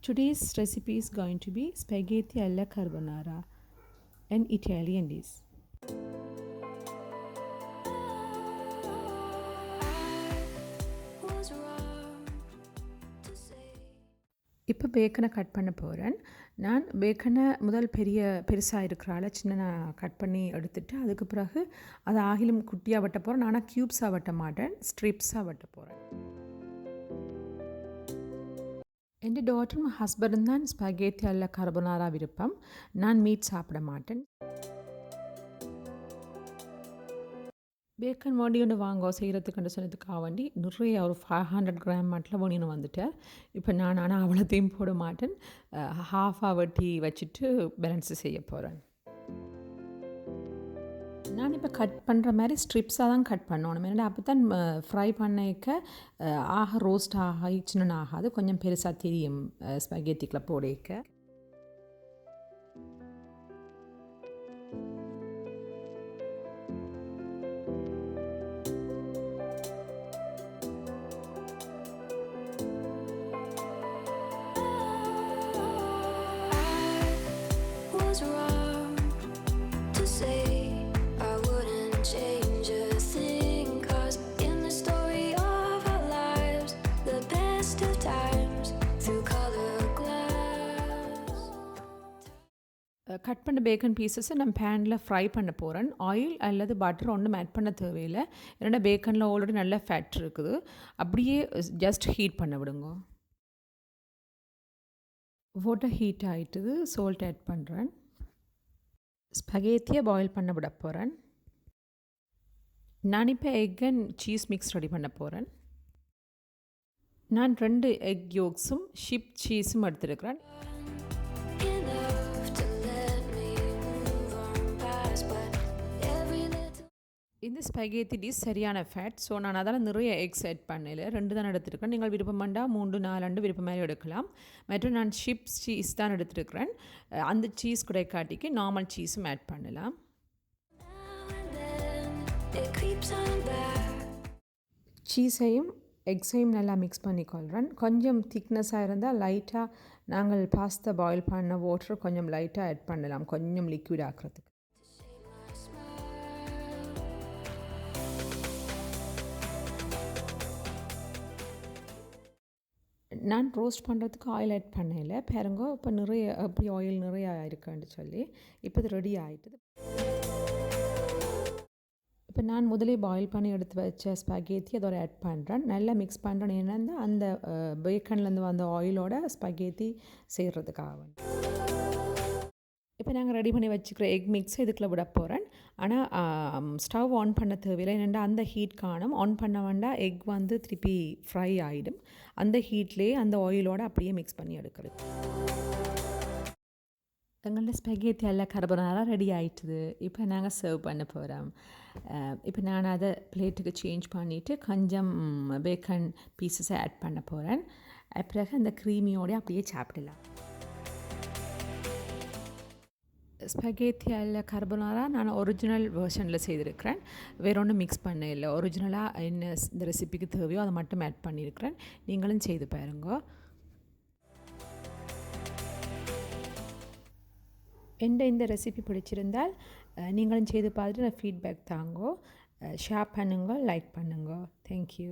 Today's recipe is going to be spaghetti alla carbonara, an Italian dish. இப்போ பேக்கனை cut பண்ண போகிறேன். நான் பேக்கனை முதல் பெருசாக இருக்கிறால சின்ன கட் பண்ணி எடுத்துட்டு அதுக்கு பிறகு அதை ஆகிலும் குட்டியாக வெட்ட போகிறேன். ஆனால் க்யூப்ஸாக வெட்ட மாட்டேன், ஸ்ட்ரிப்ஸாக வெட்ட போகிறேன். എൻ്റെ ഡോട്ടറും ഹസ്ബൻഡും தான் ஸ்பகேத்தி அல்ல கார்போனாரா விருப்பம். நான் மீட் சாப்பிட மாட்டேன். பேக்கன் வேண்டியொன்று வாங்க செய்கிறதுக்குன்னு சொன்னதுக்காக வேண்டி நிறைய ஒரு 500 கிராம் மட்டும் வேணின்னு வந்துட்டேன். இப்போ நான் ஆனால் அவ்வளோத்தையும் போட மாட்டேன். ஹாஃபாக வெட்டி வச்சுட்டு பேலன்ஸ் செய்ய போகிறேன். நான் இப்போ கட் பண்ணுற மாதிரி ஸ்ட்ரிப்ஸாக தான் கட் பண்ணணும். ஏன்னா அப்போ தான் ஃப்ரை பண்ணிக்க ரோஸ்ட் ஆகிச்சுன்னு ஆகாது, கொஞ்சம் பெருசாக தெரியும் ஸ்பகேத்திக்குள்ளே போடைக்க. கட் பண்ண பேக்கன் பீசஸை நான் பேனில் ஃப்ரை பண்ண போகிறேன். ஆயில் அல்லது பட்டர் ஒன்றும் ஆட் பண்ண தேவையில்லை. ஏன்னா பேக்கனில் ஆல்ரெடி நல்ல ஃபேட் இருக்குது. அப்படியே ஜஸ்ட் ஹீட் பண்ண விடுங்க. வாட்டர் ஹீட் ஆகிட்டுது, சால்ட் ஆட் பண்ணுறேன். ஸ்பகேத்தியை பாயில் பண்ண விட போகிறேன். நான் இப்போ egg and cheese mix ready பண்ண போகிறேன். நான் 2 எக் யோக்ஸும் ஷிப் சீஸும் எடுத்துருக்கிறேன். இந்த ஸ்பகேத்தி டிஷ் சரியான ஃபேட். ஸோ நான் அதால் நிறைய எக்ஸ் ஆட் பண்ணல, 2 தான் எடுத்துருக்கேன். நீங்கள் விருப்பமாண்டா 3, 4 விருப்பம் மாதிரி எடுக்கலாம். மற்றும் நான் ஷிப்ஸ் சீஸ் தான் எடுத்துருக்கிறேன். அந்த சீஸ் குடைக்காட்டிக்கு நார்மல் சீஸும் ஆட் பண்ணலாம். சீஸையும் எக்ஸையும் நல்லா மிக்ஸ் பண்ணிக்கொள்கிறேன். கொஞ்சம் திக்னஸாக இருந்தால் லைட்டாக நாங்கள் பாஸ்தா பாயில் பண்ண வாட்டர் கொஞ்சம் லைட்டாக ஆட் பண்ணலாம், கொஞ்சம் லிக்விட் ஆக்கிறதுக்கு. நான் ரோஸ்ட் பண்ணுறதுக்கு ஆயில் ஆட் பண்ணல பாருங்க. இப்போ நிறைய அப்படி ஆயில் நிறைய இருக்குன்னு சொல்லி இப்போ இது ரெடி ஆகிட்டுது. இப்போ நான் முதலே பாயில் பண்ணி எடுத்து வச்ச ஸ்பகேத்தி அதோட ஆட் பண்ணுறேன். நல்லா மிக்ஸ் பண்ணுறேன். ஏன்னா அந்த பேக்கன்லேருந்து வந்த ஆயிலோட ஸ்பகேத்தி செய்கிறதுக்காக. இப்போ நாங்கள் ரெடி பண்ணி வச்சுக்கிற எக் மிக்ஸை இதுக்குள்ளே விட போகிறேன். ஆனால் ஸ்டவ் ஆன் பண்ண தேவையில்லை. என்னென்னா அந்த ஹீட் காணும். ஆன் பண்ண வேண்டாம், எக் வந்து திருப்பி ஃப்ரை ஆகிடும். அந்த ஹீட்லேயே அந்த ஆயிலோடு அப்படியே மிக்ஸ் பண்ணி எடுக்கிறது. எங்களோட ஸ்பகேத்தி அல்ல கார்போனாரா ரெடி ஆகிட்டுது. இப்போ நாங்கள் சர்வ் பண்ண போகிறோம். இப்போ நான் அதை பிளேட்டுக்கு சேஞ்ச் பண்ணிவிட்டு கொஞ்சம் பேக்கன் பீசஸை ஆட் பண்ண போகிறேன். பிறகு அந்த க்ரீமியோடு அப்படியே சாப்பிடலாம். ஸ்பகேத்தி அல்ல கார்போனாரா நான் ஒரிஜினல் வெர்ஷனில் செய்திருக்கிறேன். வேற ஒன்றும் மிக்ஸ் பண்ண இல்லை. ஒரிஜினலாக என்ன இந்த ரெசிபிக்கு தேவையோ அதை மட்டும் ஆட் பண்ணியிருக்கிறேன். நீங்களும் செய்து பாருங்க. இந்த ரெசிபி பிடிச்சிருந்தால் நீங்களும் செய்து பார்த்துட்டு ஃபீட்பேக் தாங்கோ, ஷேர் பண்ணுங்க, லைக் பண்ணுங்க. தேங்க்யூ.